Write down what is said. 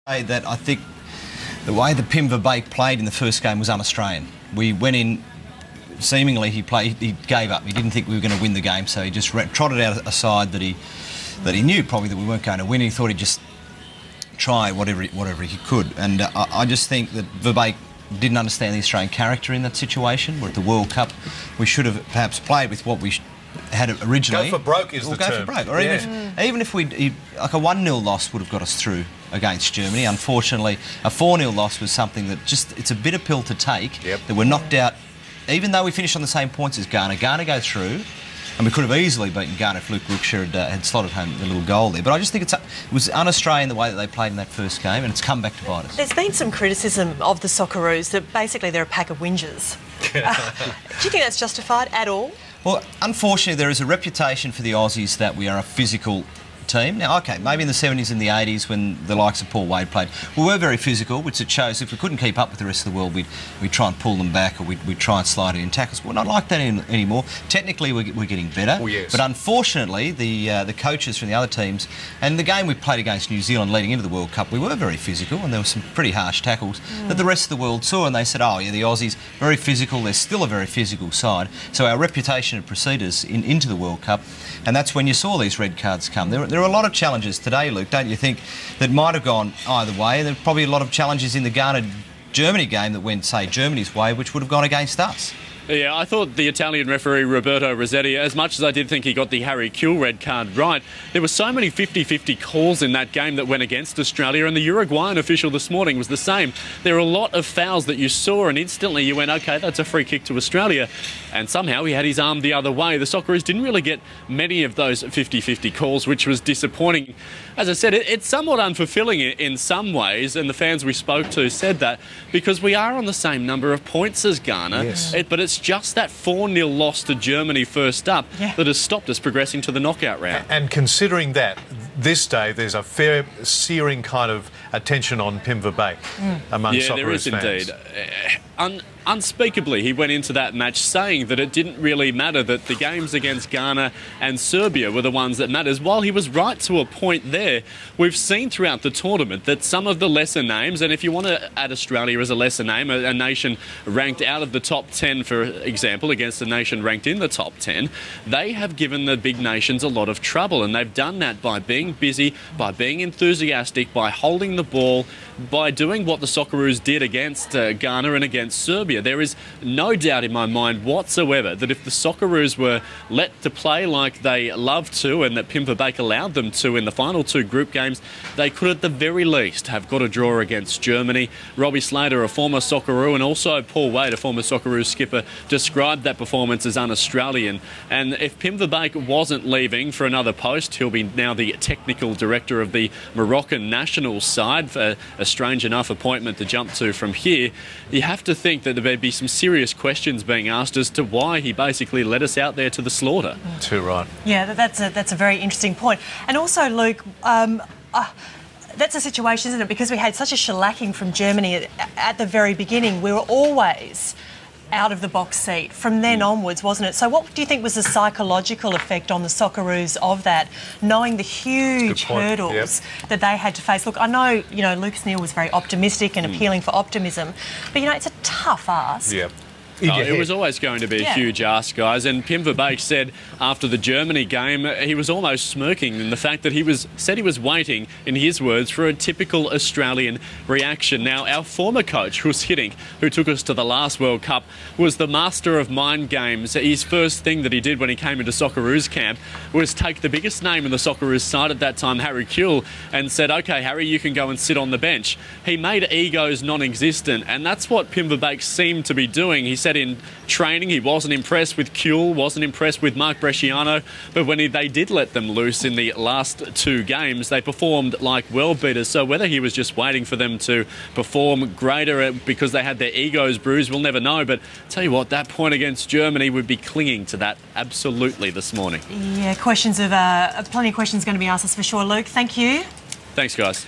That I think the way that Pim Verbeek played in the first game was un-Australian. We went in, seemingly he gave up. He didn't think we were going to win the game, so he just trotted out a side that he knew probably that we weren't going to win. He thought he'd just try whatever he could. And I just think that Verbeek didn't understand the Australian character in that situation. We're at the World Cup. We should have perhaps played with what we had originally. Go for broke is the term. Go for broke. Or even if like a 1-0 loss would have got us through against Germany. Unfortunately, a 4-0 loss was something that it's a bitter pill to take. Yep. That we're knocked out, even though we finished on the same points as Ghana. Ghana go through, and we could have easily beaten Ghana if Luke Wilkshire had slotted home the little goal there. But I just think it was un-Australian the way that they played in that first game, and it's come back to bite us. There's been some criticism of the Socceroos that basically they're a pack of whingers. Do you think that's justified at all? Well, unfortunately, there is a reputation for the Aussies that we are a physical team. Now, OK, maybe in the 70s and the 80s when the likes of Paul Wade played, we were very physical, which it shows if we couldn't keep up with the rest of the world, we'd try and pull them back, or we'd try and slide it in tackles. We're not like that anymore. Technically, we're getting better. Oh, yes. But unfortunately, the coaches from the other teams, and the game we played against New Zealand leading into the World Cup, we were very physical, and there were some pretty harsh tackles that the rest of the world saw, and they said, oh, yeah, the Aussies, very physical. They're still a very physical side. So our reputation had preceded us into the World Cup, and that's when you saw these red cards come. There are a lot of challenges today, Luke, don't you think, that might have gone either way? There are probably a lot of challenges in the Ghana-Germany game that went, say, Germany's way, which would have gone against us. Yeah, I thought the Italian referee Roberto Rossetti, as much as I did think he got the Harry Kewell red card right, there were so many 50-50 calls in that game that went against Australia, and the Uruguayan official this morning was the same. There were a lot of fouls that you saw, and instantly you went, OK, that's a free kick to Australia. And somehow he had his arm the other way. The Socceroos didn't really get many of those 50-50 calls, which was disappointing. As I said, it's somewhat unfulfilling in some ways, and the fans we spoke to said that, because we are on the same number of points as Ghana, yes. But it's just that 4-0 loss to Germany first up that has stopped us progressing to the knockout round. And considering that, this day there's a fair searing kind of attention on Pim Verbeek among Socceroos fans. Yeah, there is indeed. Unspeakably, he went into that match saying that it didn't really matter, that the games against Ghana and Serbia were the ones that matters. While he was right to a point there, we've seen throughout the tournament that some of the lesser names, and if you want to add Australia as a lesser name, a nation ranked out of the top 10, for example, against a nation ranked in the top 10, they have given the big nations a lot of trouble, and they've done that by being busy, by being enthusiastic, by holding the ball, by doing what the Socceroos did against Ghana and against Serbia. There is no doubt in my mind whatsoever that if the Socceroos were let to play like they love to, and that Pim Verbeek allowed them to in the final two group games, they could at the very least have got a draw against Germany. Robbie Slater, a former Socceroo, and also Paul Wade, a former Socceroos skipper, described that performance as un-Australian. And if Pim Verbeek wasn't leaving for another post, he'll be now the technical director of the Moroccan national side, for a strange enough appointment to jump to from here. You have to think that there'd be some serious questions being asked as to why he basically led us out there to the slaughter. Too right. Yeah, that's a very interesting point. And also, Luke, that's a situation, isn't it? Because we had such a shellacking from Germany at the very beginning. We were always out of the box seat from then onwards, wasn't it? So what do you think was the psychological effect on the Socceroos of that, knowing the huge hurdles that they had to face? Look, I know, you know, Lucas Neal was very optimistic and appealing for optimism, but, you know, it's a tough ask. Yeah. It was always going to be a huge ask, guys. And Pim Verbeek said after the Germany game, he was almost smirking in the fact that he was waiting, in his words, for a typical Australian reaction. Now, our former coach, Guus Hiddink, who took us to the last World Cup, was the master of mind games. His first thing that he did when he came into Socceroos camp was take the biggest name in the Socceroos side at that time, Harry Kewell, and said, OK, Harry, you can go and sit on the bench. He made egos non-existent, and that's what Pim Verbeek seemed to be doing. He said in training he wasn't impressed with Kewell, wasn't impressed with Mark Bresciano, but when they did let them loose in the last two games, they performed like world beaters. So whether he was just waiting for them to perform greater because they had their egos bruised, we'll never know. But tell you what, that point against Germany would be clinging to that absolutely this morning. Yeah, plenty of questions going to be asked, that's for sure. Luke, thank you. Thanks, guys.